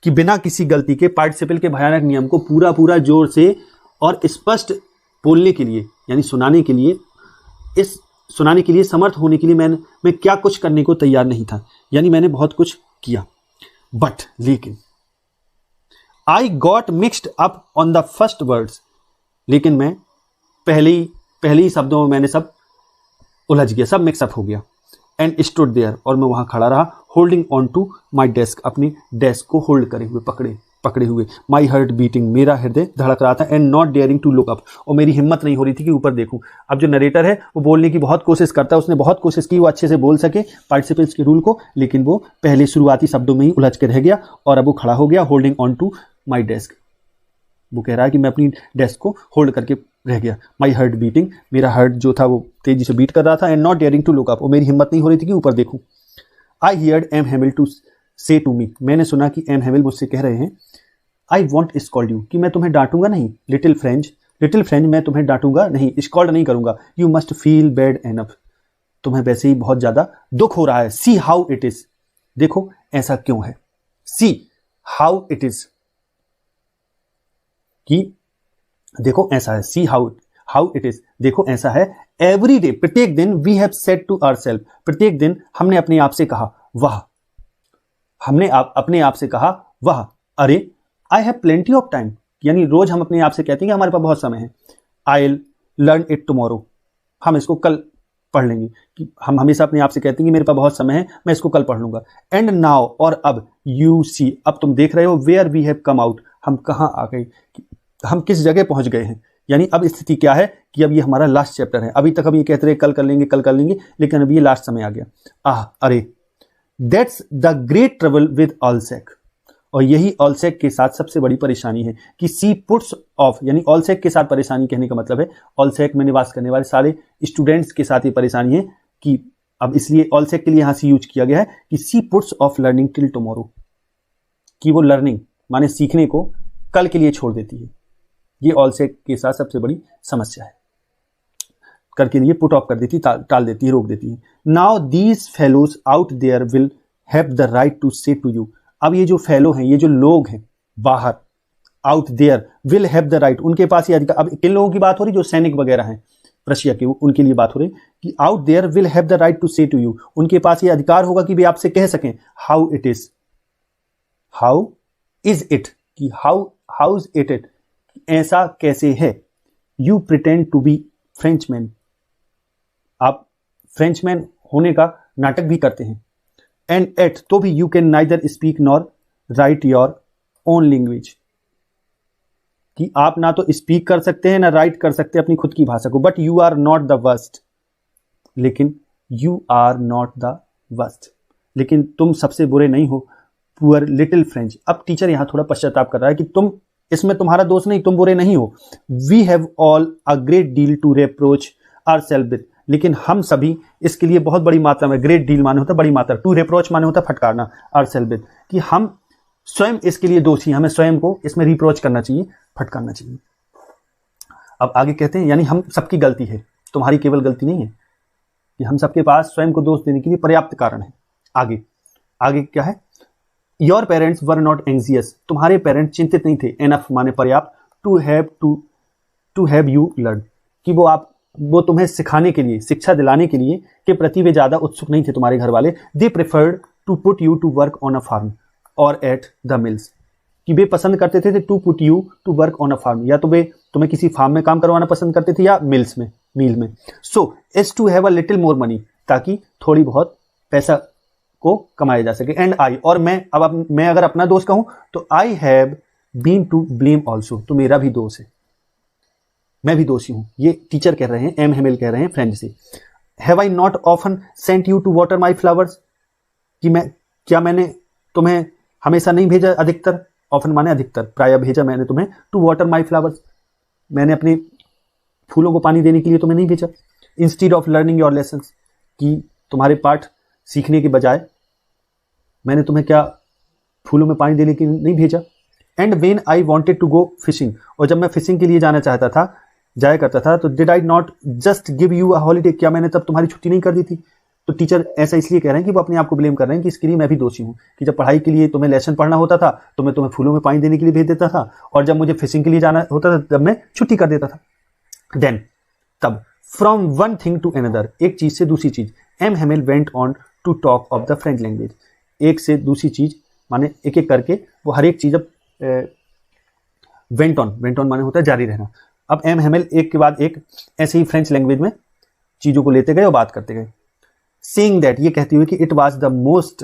कि बिना किसी गलती के पार्टिसिपल के भयानक नियम को पूरा जोर से और स्पष्ट बोलने के लिए, यानी सुनाने के लिए समर्थ होने के लिए मैं क्या कुछ करने को तैयार नहीं था, यानी मैंने बहुत कुछ किया। बट लेकिन I got mixed up on the first words, लेकिन मैं पहले ही शब्दों में मैंने सब उलझ गया, सब मिक्सअप हो गया। एंड स्टूड देयर, और मैं वहां खड़ा रहा, holding on to my desk, अपनी डेस्क को होल्ड करे हुए, पकड़े हुए। माई हार्ट बीटिंग, मेरा हृदय धड़क रहा था। And not daring to look up, और मेरी हिम्मत नहीं हो रही थी कि ऊपर देखूं। अब जो नरेटर है वो बोलने की बहुत कोशिश करता है, उसने बहुत कोशिश की वो अच्छे से बोल सके पार्टिसिपेंट्स के रूल को, लेकिन वो पहले शुरुआती शब्दों में ही उलझ के रह गया, और अब वो खड़ा हो गया, holding on to my desk. वो कह रहा है कि मैं अपनी डेस्क को होल्ड करके रह गया। माई हार्ट बीटिंग, मेरा हार्ट जो था वो तेजी से बीट कर रहा था। And not daring to look up, और मेरी हिम्मत नहीं हो रही थी कि ऊपर देखूं। I heard M Hamel to say to me, मैंने सुना कि एम हेमिल मुझसे कह रहे हैं, आई वॉन्ट स्कॉल्ड यू, कि मैं तुम्हें डांटूंगा नहीं, लिटिल फ्रेंड मैं तुम्हें डांटूंगा नहीं, स्कॉल्ड नहीं करूंगा। You must feel bad enough, तुम्हें वैसे ही बहुत ज्यादा दुख हो रहा है। सी हाउ इट इज, देखो ऐसा क्यों है। सी हाउ इट इज, कि देखो ऐसा है। सी हाउ इट इज, देखो ऐसा है। एवरी डे, प्रत्येक दिन, we have said to ourselves, प्रत्येक दिन हमने अपने आप से कहा वाह, हमने अपने आप से कहा वाह, अरे I have plenty of time, यानी रोज हम अपने आप से कहते हैं कि हमारे पास बहुत समय है। I will learn it tomorrow, हम इसको कल पढ़ लेंगे, कि हम हमेशा अपने आप से कहते हैं कि मेरे पास बहुत समय है, मैं इसको कल पढ़ लूंगा। एंड नाउ, और अब, यू सी, अब तुम देख रहे हो, where we have come out, हम कहाँ आ गए, हम किस जगह पहुंच गए हैं। यानी अब स्थिति क्या है कि अब ये हमारा लास्ट चैप्टर है। अभी तक हम ये कहते रहे कल कर लेंगे कल कर लेंगे, लेकिन अब ये लास्ट समय आ गया। अरे that's the great trouble with Alsace, और यही ऑलसेक के साथ सबसे बड़ी परेशानी है कि सी पुट्स ऑफ, यानी ऑलसेक के साथ परेशानी कहने का मतलब है ऑलसेक में निवास करने वाले सारे स्टूडेंट्स के साथ ये परेशानी है कि अब इसलिए ऑलसेक के लिए यहां सी यूज किया गया है कि she puts off learning till tomorrow, कि वो लर्निंग माने सीखने को कल के लिए छोड़ देती है। ये ऑलसेक के साथ सबसे बड़ी समस्या है, कल के लिए पुट ऑफ कर देती, टाल देती है, रोक देती है। Now these fellows out there will have the right to say to you, अब ये जो फेलो हैं, ये जो लोग हैं बाहर, out there will have the right, उनके पास ये अधिकार। अब किन लोगों की बात हो रही, जो सैनिक वगैरह हैं रशिया के, उनके लिए बात हो रही कि out there will have the right to say to you, उनके पास ये अधिकार होगा कि वे आपसे कह सकें how it is, how is it, कि हाउ इज इट, ऐसा कैसे है। You pretend to be Frenchman, आप फ्रेंचमैन होने का नाटक भी करते हैं। एंड एट, तो भी you can neither speak nor right your own language, कि आप ना तो स्पीक कर सकते हैं ना राइट कर सकते हैं अपनी खुद की भाषा को। But you are not the worst, लेकिन you are not the worst, लेकिन तुम सबसे बुरे नहीं हो। पुअर लिटिल फ्रेंच, अब टीचर यहां थोड़ा पश्चाताप कर रहा है कि तुम, इसमें तुम्हारा दोष नहीं, तुम बुरे नहीं हो। We have all a great deal to reproach ourselves with, लेकिन हम सभी इसके लिए बहुत बड़ी मात्रा में, ग्रेट डील माने होता है बड़ी मात्रा, टू रिप्रोच माने होता है फटकारना, आवरसेल्फ विद, कि हम स्वयं इसके लिए दोषी, हमें स्वयं को इसमें रिप्रोच करना चाहिए, फटकारना चाहिए। अब आगे कहते हैं, यानी हम सबकी गलती है, तुम्हारी केवल गलती नहीं है, कि हम सबके पास स्वयं को दोष देने के लिए पर्याप्त कारण है। आगे क्या है, your parents were not anxious, तुम्हारे पेरेंट्स चिंतित नहीं थे, एनफ माने पर्याप्त, टू हैव यू लर्न, कि वो तुम्हें सिखाने के लिए, शिक्षा दिलाने के लिए के प्रति वे ज्यादा उत्सुक नहीं थे तुम्हारे घर वाले। They preferred to put you to work on a farm और एट द मिल्स, कि वे पसंद करते थे to put you to work on a farm, या तो वे तुम्हें किसी फार्म में काम करवाना पसंद करते थे या मिल्स में, मील में। So as to have a little more money, ताकि थोड़ी बहुत पैसा को कमाया जा सके। एंड आई, और मैं, अब मैं अगर अपना दोष कहूं तो I have been to blame also, तो मेरा भी दोष है, मैं भी दोषी हूं। ये टीचर कह रहे हैं, एम हेमेल कह रहे हैं फ्रेंड से। Have I not often sent you to water my flowers, कि क्या मैंने तुम्हें हमेशा नहीं भेजा, अधिकतर, ऑफन माने अधिकतर, प्राय भेजा मैंने तुम्हें, टू वाटर माई फ्लावर्स, मैंने अपने फूलों को पानी देने के लिए तुम्हें नहीं भेजा। Instead of learning your lesson, कि तुम्हारे पाठ सीखने के बजाय मैंने तुम्हें क्या फूलों में पानी देने के लिए नहीं भेजा। And when I wanted to go fishing, और जब मैं फिशिंग के लिए जाया करता था तो did I not just give you a holiday, क्या मैंने तब तुम्हारी छुट्टी नहीं कर दी थी। तो टीचर ऐसा इसलिए कह रहे हैं कि वो अपने आप को ब्लेम कर रहे हैं कि इसके लिए मैं भी दोषी हूं, कि जब पढ़ाई के लिए तुम्हें लेसन पढ़ना होता था तो मैं तुम्हें फूलों में पानी देने के लिए भेज देता था, और जब मुझे फिशिंग के लिए जाना होता था तब मैं छुट्टी कर देता था। देन, तब, from one thing to another, एक चीज से दूसरी चीज, M Hamel went on to talk of the French language, एक से दूसरी चीज माने एक एक करके वो हर एक चीज अब वेंट ऑन माने होता है जारी रहना। अब एम हेमेल एक के बाद एक ऐसे ही फ्रेंच लैंग्वेज में चीजों को लेते गए और बात करते गए। सेइंग दैट, ये कहते हुए कि इट वाज द मोस्ट,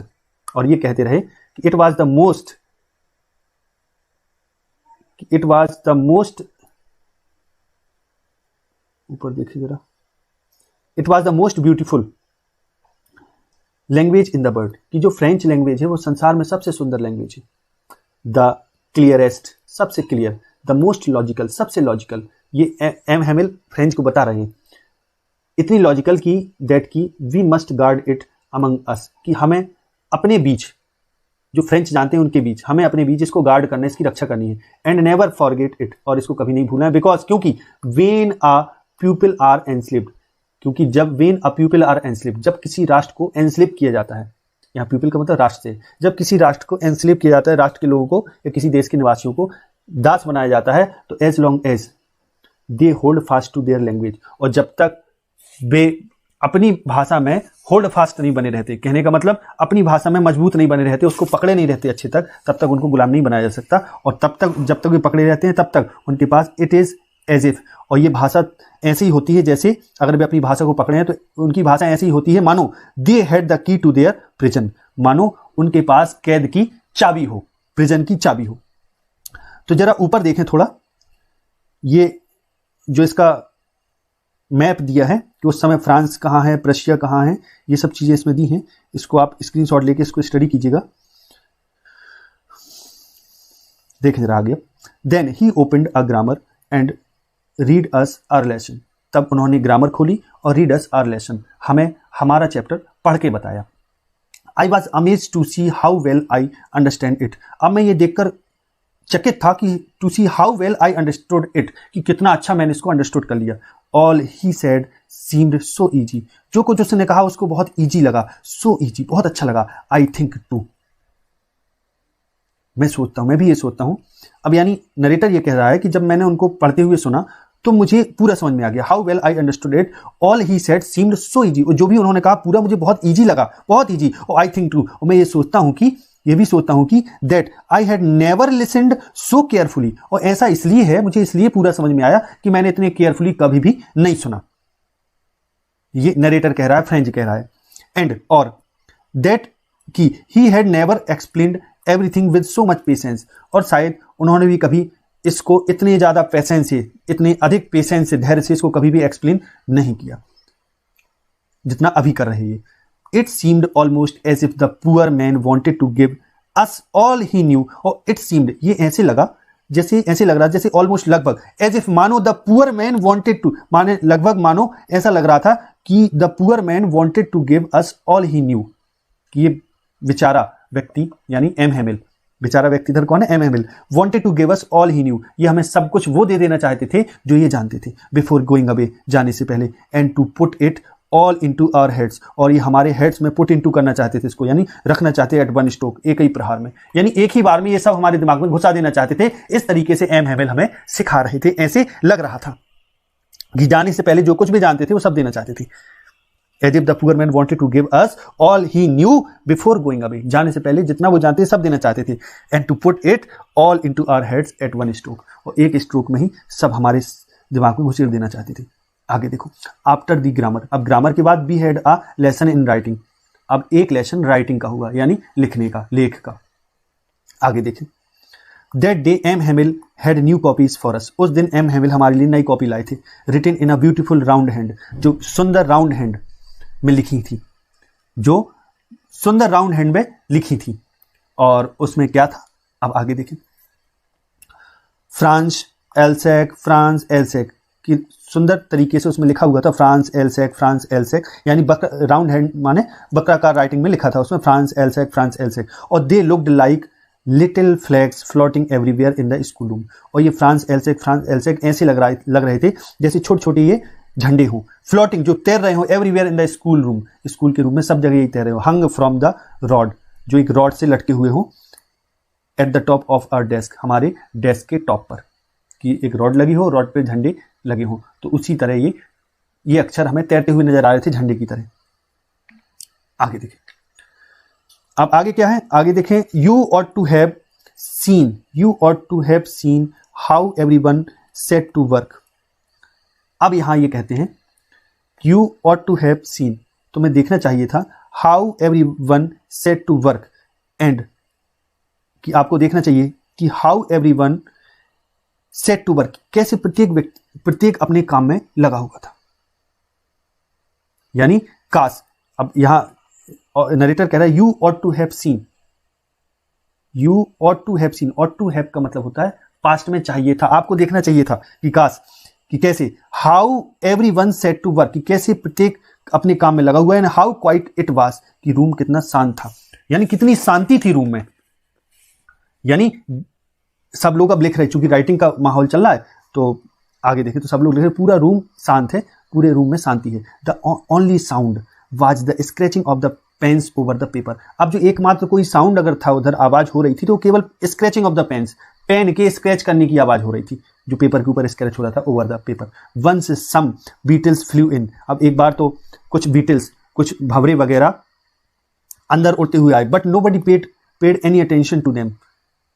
और ये कहते रहे कि इट वाज द मोस्ट, ऊपर देखिए जरा, it was the most beautiful language in the world, कि जो फ्रेंच लैंग्वेज है वो संसार में सबसे सुंदर लैंग्वेज है। द क्लियरेस्ट, सबसे क्लियर, द मोस्ट लॉजिकल, सबसे लॉजिकल, ये एम हेमेल फ्रेंच को बता रहे हैं। इतनी लॉजिकल की दैट की we must guard it among us, कि हमें अपने बीच, जो फ्रेंच जानते हैं उनके बीच, हमें अपने बीच इसको गार्ड करना है, इसकी रक्षा करनी है। एंड नेवर फॉरगेट इट, और इसको कभी नहीं भूलना है। बिकॉज, क्योंकि वेन आ पीपल आर एनस्लिप्ड, क्योंकि जब वेन अ पीपल आर एनस्लिप्ड, जब किसी राष्ट्र को एनस्लिप किया जाता है, यहाँ पीपल का मतलब राष्ट्र से, जब किसी राष्ट्र को एनस्लिप किया जाता है, राष्ट्र के लोगों को या किसी देश के निवासियों को दास बनाया जाता है, तो as long as they hold fast to their language, और जब तक वे अपनी भाषा में होल्ड फास्ट नहीं बने रहते। कहने का मतलब अपनी भाषा में मजबूत नहीं बने रहते, उसको पकड़े नहीं रहते अच्छे तक, तब तक उनको गुलाम नहीं बनाया जा सकता। और तब तक जब तक वे पकड़े रहते हैं तब तक उनके पास इट इज़ एज इफ, और ये भाषा ऐसी ही होती है जैसे अगर वे अपनी भाषा को पकड़े हैं तो उनकी भाषा ऐसी ही होती है मानो they had the key to their prison, मानो उनके पास कैद की चाबी हो, प्रिजन की चाबी हो। तो जरा ऊपर देखें थोड़ा, ये जो इसका मैप दिया है कि उस समय फ्रांस कहाँ है, प्रशिया कहाँ है, ये सब चीजें इसमें दी हैं। इसको आप स्क्रीनशॉट लेके इसको स्टडी कीजिएगा। देखें जरा आगे। Then he opened a grammar and read us our lesson, तब उन्होंने ग्रामर खोली और रीड अस आवर लेसन, हमें हमारा चैप्टर पढ़ के बताया। I was amazed to see how well I understand it, अब मैं ये देखकर चकित था कि to see how well I understood it, कि कितना अच्छा मैंने इसको अंडरस्टूड कर लिया। All he said seemed so easy, जो कुछ उसने कहा उसको बहुत ईजी लगा, सो ईजी, बहुत अच्छा लगा। आई थिंक टू, मैं सोचता हूं, मैं भी ये सोचता हूं। अब यानी नरेटर ये कह रहा है कि जब मैंने उनको पढ़ते हुए सुना तो मुझे पूरा समझ में आ गया। How well I understood it, all he said seemed so easy, और जो भी उन्होंने कहा पूरा मुझे बहुत ईजी लगा, बहुत ईजी। और आई थिंक टू, और मैं ये सोचता हूं कि ये भी सोचता हूं कि that I had never listened so carefully, और ऐसा इसलिए है, मुझे इसलिए पूरा समझ में आया कि मैंने इतने केयरफुली कभी भी नहीं सुना। ये नरेटर कह रहा है, फ्रेंच कह रहा है। एंड और दैट कि he had never explained everything with so much patience, और शायद उन्होंने भी कभी इसको इतने ज्यादा पेशेंस से, इतने अधिक पेशेंस से, धैर्य से इसको कभी भी एक्सप्लेन नहीं किया जितना अभी कर रहे हैं। It seemed almost as if the poor man wanted to give us all he knew, और it seemed, ये ऐसे लगा जैसे, ऐसे लग रहा जैसे almost लगभग, as if मानो the poor man wanted to, माने लगभग मानो ऐसा लग रहा था कि the poor man wanted to give us all he knew, कि ये बेचारा व्यक्ति यानी एम हेमिल, बेचारा व्यक्ति इधर कौन है, M Hamel, wanted to give us all he knew, ये हमें सब कुछ वो दे देना चाहते थे जो ये जानते थे, before going away, जाने से पहले, and to put it all into our heads, और ये हमारे हेड्स में पुट इंटू करना चाहते थे इसको, यानी रखना चाहते एट वन स्ट्रोक, एक ही प्रहार में, यानी एक ही बार में ये सब हमारे दिमाग में घुसा देना चाहते थे। इस तरीके से एम हेमिल हमें सिखा रहे थे, ऐसे लग रहा था कि जाने से पहले जो कुछ भी जानते थे वो सब देना चाहते थे। As if the poor man wanted to give us all he knew before going away, जाने से पहले जितना वो जानते सब देना चाहते थे। And to put it all into our heads at one stroke, और एक स्ट्रोक में ही सब हमारे दिमाग में घुसेड़ देना चाहते थे। आगे देखो, आफ्टर दी ग्रामर, अब ग्रामर के बाद we had a lesson in writing, अब एक लेसन राइटिंग का हुआ, यानी लिखने का, लेख का। आगे देखें, that day M Hamel had new copies for us, उस दिन एम हेमिल हमारे लिए नई कॉपी लाए थे। Written in a beautiful round hand, जो सुंदर राउंड हैंड में लिखी थी, जो सुंदर राउंड हैंड में लिखी थी। और उसमें क्या था, अब आगे देखें, फ्रांस एल्सेक कि सुंदर तरीके से उसमें लिखा हुआ था, फ्रांस एल्सेक, यानी राउंड हैंड माने बक्राकार राइटिंग में लिखा था उसमें, फ्रांस एल्सेक। और they looked like little flags floating everywhere in the school room, और ये फ्रांस एल्सेक ऐसे लग रहे थे जैसे छोटे छोटे ये झंडे हों, फ्लोटिंग, जो तैर रहे हो, everywhere in the school room, school के रूम में सब जगह ये तैर रहे हो। हंग फ्रॉम द रॉड, जो एक रॉड से लटके हुए हो, at the top of our desk, हमारे डेस्क के टॉप पर, कि एक रॉड लगी हो, रॉड पे झंडे लगे हों, तो उसी तरह ये अक्षर हमें तैरते हुए नजर आ रहे थे झंडे की तरह। आगे देखें, अब आगे क्या है, आगे देखें, you ought to have seen how everyone set to work. अब यहां ये कहते हैं you ought to have seen, तुम्हें देखना चाहिए था, how everyone set to work, and कि आपको देखना चाहिए कि how everyone set to work, कैसे प्रत्येक अपने काम में लगा हुआ था, यानी काश। अब यहां नरेटर कह रहा है you ought to have seen, you ought to have seen, ought to have का मतलब होता है पास्ट में चाहिए था, आपको देखना चाहिए था कि काश, कि कैसे, how everyone set to work, कि कैसे प्रत्येक अपने काम में लगा हुआ है, हाउ क्वाइट इट वाज, कि रूम कितना शांत था, यानी कितनी शांति थी रूम में, यानी सब लोग अब लिख रहे, चूंकि राइटिंग का माहौल चल रहा है तो आगे देखें तो सब लोग लिख रहे, पूरा रूम शांत है, पूरे रूम में शांति है। The only sound was the scratching of the pens over the paper, अब जो एकमात्र कोई साउंड अगर था, उधर आवाज हो रही थी, तो केवल scratching of the pens, pen के स्क्रैच करने की आवाज हो रही थी, जो पेपर के ऊपर स्क्रैच हो रहा था over the paper. Once some beetles flew in, अब एक बार तो कुछ बीटल्स, कुछ भंवरे वगैरह अंदर उड़ते हुए आए, but nobody paid any attention to them,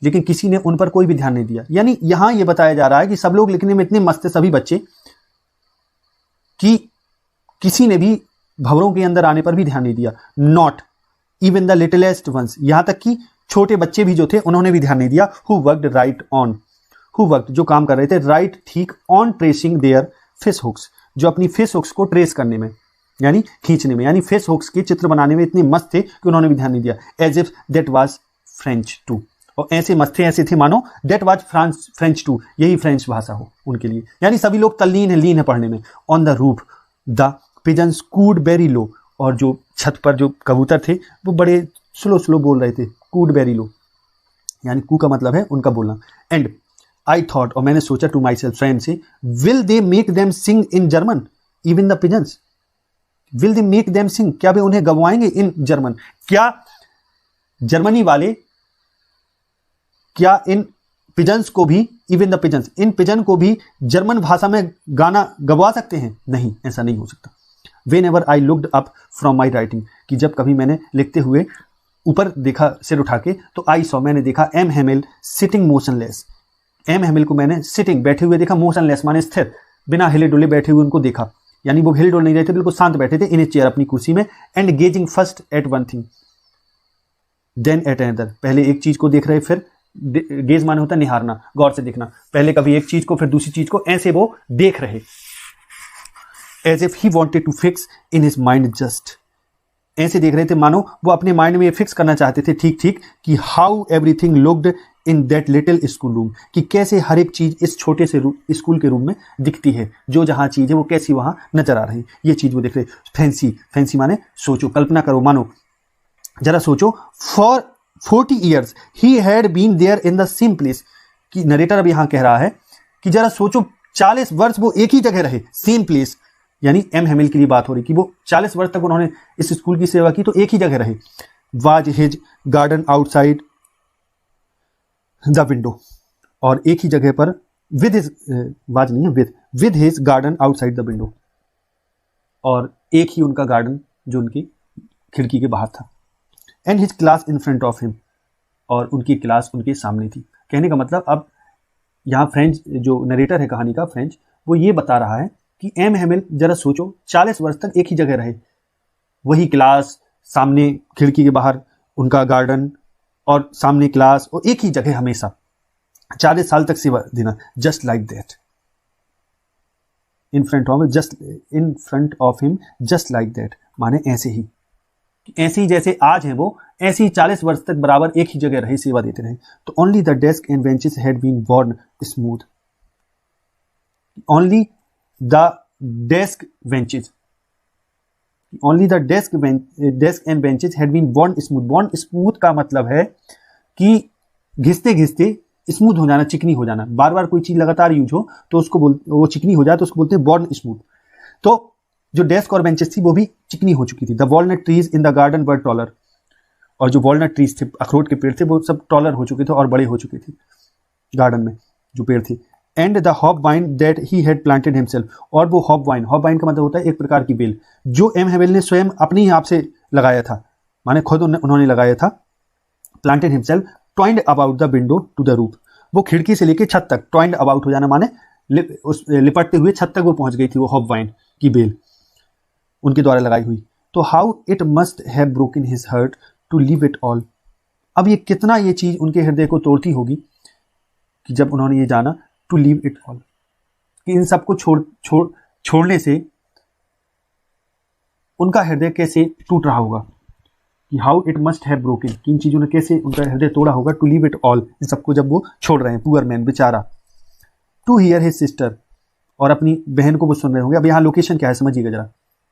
लेकिन किसी ने उन पर कोई भी ध्यान नहीं दिया। यानी यहां यह बताया जा रहा है कि सब लोग लिखने में इतने मस्त थे, सभी बच्चे, कि किसी ने भी भंवरों के अंदर आने पर भी ध्यान नहीं दिया। नॉट इवन द लिटिलेस्ट वंस, यहां तक कि छोटे बच्चे भी जो थे उन्होंने भी ध्यान नहीं दिया। Who worked right on, who worked जो काम कर रहे थे, राइट ठीक, on tracing their fish hooks, जो अपनी फिश हुक्स को ट्रेस करने में, यानी खींचने में, यानी फिश हुक्स के चित्र बनाने में इतने मस्त थे कि उन्होंने भी ध्यान नहीं दिया। As if that was French too, और ऐसे मस्त थे, ऐसे थे मानो दैट वाज फ्रेंच टू, यही फ्रेंच भाषा हो उनके लिए। यानी सभी लोग तल्लीन है, लीन है पढ़ने में। On the roof the pigeons cooed very low, और जो छत पर जो कबूतर थे वो बड़े स्लो स्लो बोल रहे थे, कूड वेरी लो, यानी कू का मतलब है उनका बोलना। एंड आई थॉट, और मैंने सोचा टू माई सेल्फ, स्वयं से, will they make them sing in German even the pigeons, will they make them sing, क्या वे उन्हें गवाएंगे इन जर्मन, क्या जर्मनी वाले, क्या इन पिजन्स को भी, इवन द पिजन्स, इन पिजन को भी जर्मन भाषा में गाना गवा सकते हैं? नहीं, ऐसा नहीं हो सकता। When ever I looked up from my writing, कि जब कभी मैंने लिखते हुए ऊपर देखा सिर उठा के, तो आई सॉ, मैंने देखा, M Hamel sitting motionless, M Hamel को मैंने सिटिंग बैठे हुए देखा, मोशनलेस माने स्थिर, बिना हिले डुले बैठे हुए उनको देखा, यानी वो हिल डुल नहीं रहे थे, बिल्कुल शांत बैठे थे, इन ए चेयर, अपनी कुर्सी में। And gazing first at one thing then at another, पहले एक चीज को देख रहे, फिर गेज माने होता है निहारना, गौर से देखना, पहले कभी एक चीज को फिर दूसरी चीज को, ऐसे वो देख रहे। As if he wanted to fix in his mind just, ऐसे देख रहे थे मानो वो अपने माइंड में ये फिक्स करना चाहते थे ठीक ठीक, कि how everything looked in that little school room, कि कैसे हर एक चीज इस छोटे से स्कूल के रूम में दिखती है, जो जहां चीज है वो कैसी वहां नजर आ रही, ये चीज वो देख रहे। फैंसी, फैंसी माने सोचो, कल्पना करो, मानो जरा सोचो। For 40 years he had been there in the same place, कि नरेटर अब यहां कह रहा है कि जरा सोचो 40 वर्ष वो एक ही जगह रहे, सेम प्लेस, यानी एम हेमिल के लिए बात हो रही कि वो 40 वर्ष तक उन्होंने इस स्कूल की सेवा की, तो एक ही जगह रहे। Was his garden outside the window, और एक ही जगह पर, विद हिज, वाज नहीं है, with his garden outside the window, और एक ही उनका गार्डन जो उनकी खिड़की के बाहर था। And his class in front of him, और उनकी क्लास उनके सामने थी। कहने का मतलब, अब यहाँ फ्रेंच जो नरेटर है कहानी का, फ्रेंच, वो ये बता रहा है कि एम हेमिल, जरा सोचो 40 वर्ष तक एक ही जगह रहे, वही क्लास, सामने खिड़की के बाहर उनका गार्डन, और सामने क्लास, और एक ही जगह हमेशा 40 साल तक सेवा देना। Just like that, in front of him just like that, माने ऐसे ही, ऐसे ही जैसे आज हैं वो, ऐसे ही 40 वर्ष तक बराबर एक ही जगह रहे, सेवा देते रहे। तो only the desk and benches had been worn smooth, only the desk benches, only the desk and benches had been worn smooth. worn smooth का मतलब है कि घिसते घिसते स्मूथ हो जाना, चिकनी हो जाना, बार बार कोई चीज लगातार यूज हो तो उसको वो चिकनी हो जाए तो उसको बोलते हैं worn स्मूथ। तो जो डेस्क और बेंचेस थी वो भी चिकनी हो चुकी थी। The walnut trees in the garden were taller, और जो वॉलनट ट्रीज थे, अखरोट के पेड़ थे, वो सब टॉलर हो चुके थे और बड़े हो चुके थे गार्डन में जो पेड़ थे। And the hop wine that he had planted himself, और वो हॉप वाइन का मतलब होता है एक प्रकार की बेल, जो एम हेमिल ने स्वयं अपने ही आप से लगाया था, माने खुद उन्होंने लगाया था। Planted himself twined about the window to the roof, वो खिड़की से लेके छत तक, ट्वाइंड अबाउट हो जाना माने लिपटते हुए छत तक वो पहुंच गई थी, वो हॉप वाइन की बेल उनके द्वारा लगाई हुई। तो how it must have broken his heart to leave it all, अब ये कितना ये चीज उनके हृदय को तोड़ती होगी कि जब उन्होंने ये जाना, टू लीव इट ऑल, कि इन सबको छोड़ने से उनका हृदय कैसे टूट रहा होगा, कि how it must have broken, कि इन चीजों ने कैसे उनका हृदय तोड़ा होगा, टू लीव इट ऑल, इन सबको जब वो छोड़ रहे हैं, पुअर मैन बेचारा। टू हियर हिज सिस्टर, और अपनी बहन को वो सुन रहे होंगे। अब यहाँ लोकेशन क्या है समझिएगा जरा,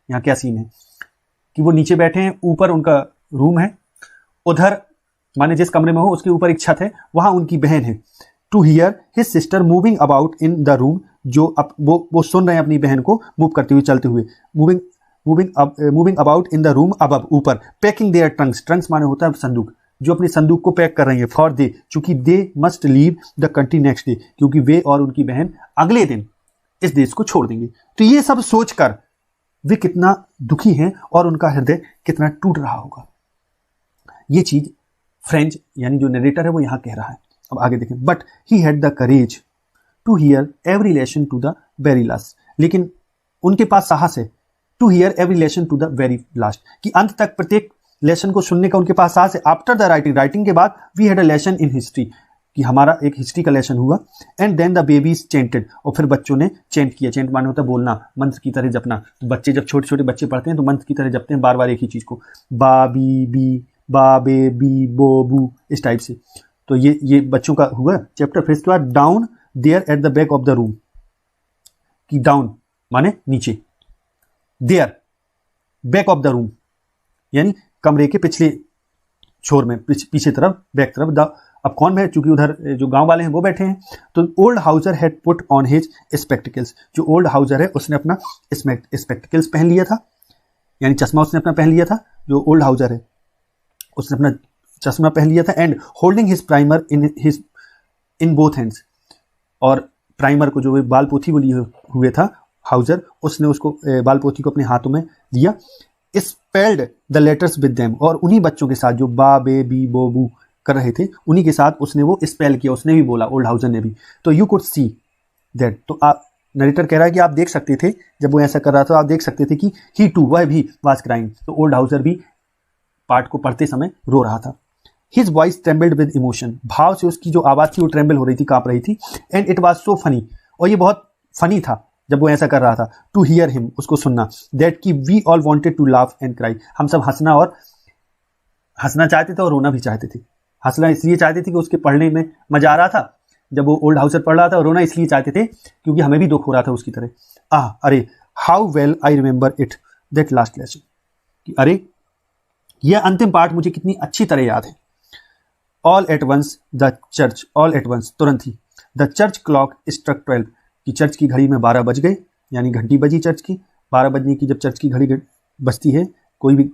यहाँ क्या सीन है कि वो नीचे बैठे हैं, ऊपर उनका रूम है, उधर माने जिस कमरे में हो उसके ऊपर एक छत है, वहां उनकी बहन है। To hear his sister moving about in the room, जो वो सुन रहे हैं अपनी बहन को मूव करते हुए, चलते हुए, moving about in the room above, ऊपर। पैकिंग देयर ट्रंक्स, ट्रंक्स माने होता है संदूक, जो अपने संदूक को पैक कर रही है, फॉर दे, चूंकि they must leave the country next day, क्योंकि वे और उनकी बहन अगले दिन इस देश को छोड़ देंगे। तो ये सब सोचकर वे कितना दुखी हैं और उनका हृदय कितना टूट रहा होगा, ये चीज फ्रेंच यानी जो नरेटर है वो यहां कह रहा है। अब आगे देखें, but he had the courage to hear every lesson to the very last, लेकिन उनके पास साहस है, to hear every lesson to the very last, कि अंत तक प्रत्येक लेसन को सुनने का उनके पास साहस है। आफ्टर द राइटिंग के बाद we had a lesson in history, कि हमारा एक हिस्ट्री का लेसन हुआ। And then the babies chanted, और फिर बच्चों ने चेंट किया। चेंट माने होता है बोलना, मंत्र की तरह जपना। तो बच्चे जब छोटे छोटे बच्चे पढ़ते हैं तो मंत्र की तरह जपते हैं बार बार एक ही चीज को, बा बी बी बा बे बी बो बू, इस टाइप से। तो ये बच्चों का हुआ चैप्टर। फिर इसके बाद down there at the back of the room, कि डाउन माने नीचे, there back of the room यानी कमरे के पिछले छोर में, पीछे तरफ, बैक तरफ। द अब कौन है, चूंकि उधर जो गांव वाले हैं वो बैठे हैं। तो old Hauser had put on his spectacles, जो ओल्ड हाउसर है उसने अपना स्पेक्टिकल्स पहन लिया था, यानी चश्मा उसने अपना पहन लिया था। जो ओल्ड हाउसर है उसने अपना चश्मा पहन लिया था। And holding his primer in both hands, और प्राइमर को जो बाल पोथी वो लिए हुए था हाउसर, उसने उसको बाल पोथी को अपने हाथों में दिया। Spelled the letters with them, और उन्हीं बच्चों के साथ जो बा बे बी बो बू कर रहे थे उन्हीं के साथ उसने वो स्पेल किया, उसने भी बोला, ओल्ड हाउसर ने भी। तो यू कुड सी दैट, तो आप नरेटर कह रहा है कि आप देख सकते थे जब वो ऐसा कर रहा था, आप देख सकते थे कि ही टू, वह भी वाज क्राइंग, तो ओल्ड हाउसर भी पार्ट को पढ़ते समय रो रहा था। His voice trembled with emotion, भाव से उसकी जो आवाज थी वो ट्रेम्बल हो रही थी, कांप रही थी। And it was so funny, और ये बहुत फनी था जब वो ऐसा कर रहा था। टू हियर हिम, उसको सुनना। दैट कि we all wanted to laugh and cry, हम सब हंसना चाहते थे और रोना भी चाहते थे। हंसना इसलिए चाहते थे कि उसके पढ़ने में मजा आ रहा था जब वो ओल्ड हाउसर पढ़ रहा था, और रोना इसलिए चाहते थे क्योंकि हमें भी दुख हो रहा था उसकी तरह। अरे how well I remember it that last lesson, कि अरे यह अंतिम पाठ मुझे कितनी अच्छी तरह याद है। All at once the church, all at once तुरंत ही, द चर्च क्लॉक स्ट्रक 12, कि चर्च की घड़ी में 12 बज गए, यानी घंटी बजी चर्च की। 12 बजने की जब चर्च की घड़ी बजती है, कोई भी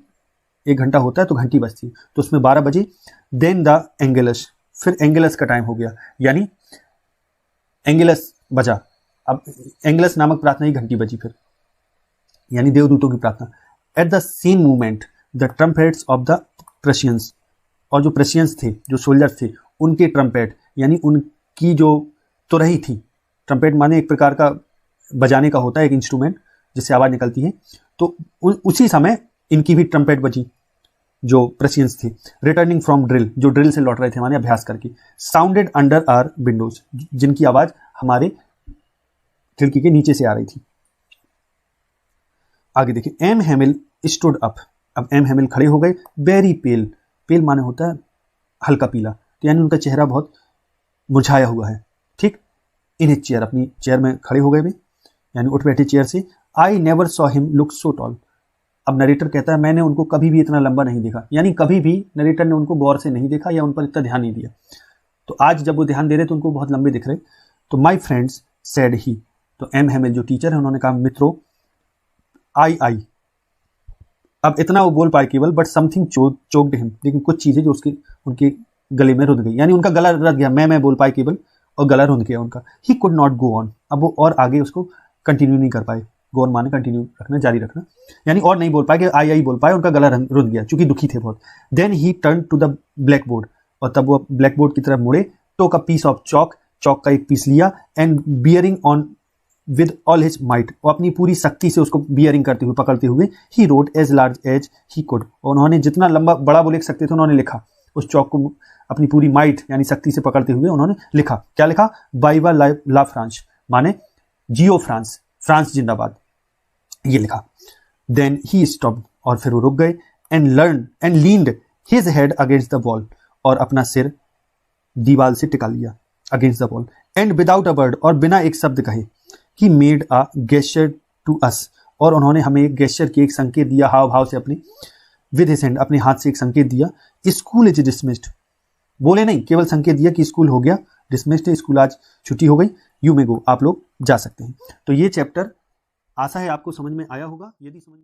1 घंटा होता है तो घंटी बजती है, तो उसमें 12 बजे। देन द एंगेलस, फिर एंगेलस का टाइम हो गया, यानी एंगेलस बजा। अब एंगेलस नामक प्रार्थना की घंटी बजी फिर, यानी देवदूतों की प्रार्थना। At the same moment the trumpets of the Prussians, और जो प्रशियंस थे, जो सोल्जर्स थे, उनके ट्रम्पेट यानी उनकी जो तुरही थी। ट्रम्पेट माने एक प्रकार का बजाने का होता है, एक इंस्ट्रूमेंट जिससे आवाज निकलती है। तो उसी समय इनकी भी ट्रम्पेट बजी, जो प्रशियंस थे। रिटर्निंग फ्रॉम ड्रिल, जो ड्रिल से लौट रहे थे माने अभ्यास करके। साउंडेड अंडर आवर विंडोज, जिनकी आवाज हमारे खिड़की के नीचे से आ रही थी। आगे देखिए, एम हेमिल स्टूड अप, अब एम हेमिल खड़े हो गए। वेरी पेल, पेल माने होता है हल्का पीला, तो यानी उनका चेहरा बहुत मुरझाया हुआ है। ठीक, इन हिज चेयर, अपनी चेयर में खड़े हो गए वे, यानी उठ बैठे चेयर से। I never saw him look so tall, अब नरेटर कहता है मैंने उनको कभी भी इतना लंबा नहीं देखा, यानी कभी भी नरेटर ने उनको गौर से नहीं देखा या उन पर इतना ध्यान नहीं दिया। तो आज जब वो ध्यान दे रहे तो उनको बहुत लंबे दिख रहे। तो माई फ्रेंड्स सेड ही, तो एम हेमिल जो टीचर है उन्होंने कहा मित्रों, आई, अब इतना वो बोल पाए केवल, बट समथिंग चोक्ड हिम, लेकिन कुछ चीजें जो उनके गले में रुंध गई, यानी उनका गला रुंध गया। मैं बोल पाए केवल, और गला रुंध गया उनका। He could not go on, अब वो और आगे उसको कंटिन्यू नहीं कर पाए। गो ऑन माने कंटिन्यू रखना, जारी रखना, यानी और नहीं बोल पाए कि आई बोल पाए, उनका गला रुंध गया चूंकि दुखी थे बहुत। Then he turn to the blackboard, और तब वो ब्लैक बोर्ड की तरफ मुड़े। टोक अ पीस ऑफ चौक का एक पीस लिया। And bearing on with all his might, और अपनी पूरी शक्ति से उसको बियरिंग करते हुए, पकड़ते हुए, he rode as large as he could, और उन्होंने जितना लंबा बड़ा वो लिख सकते थे उन्होंने लिखा। उस चौक को अपनी पूरी माइट यानी शक्ति से पकड़ते हुए उन्होंने लिखा। क्या लिखा? बाइवा ला फ्रांस, माने जियो फ्रांस, फ्रांस जिंदाबाद, ये लिखा। देन ही स्टॉप्ड, और फिर वो रुक गए। And leaned his head against the wall, और अपना सिर दीवार से टिका लिया, against the wall. And without a word, और बिना एक शब्द कहे, he made a gesture to us, और उन्होंने हमें एक गेस्चर की, एक संकेत दिया हाव भाव से, अपने विद हिज हैंड, अपने हाथ से एक संकेत दिया। स्कूल इज डिसमिस्ड, बोले नहीं, केवल संकेत दिया कि स्कूल हो गया, डिसमिस्ड है, स्कूल आज छुट्टी हो गई, यू मे गो, आप लोग जा सकते हैं। तो ये चैप्टर आशा है आपको समझ में आया होगा। यदि समझ में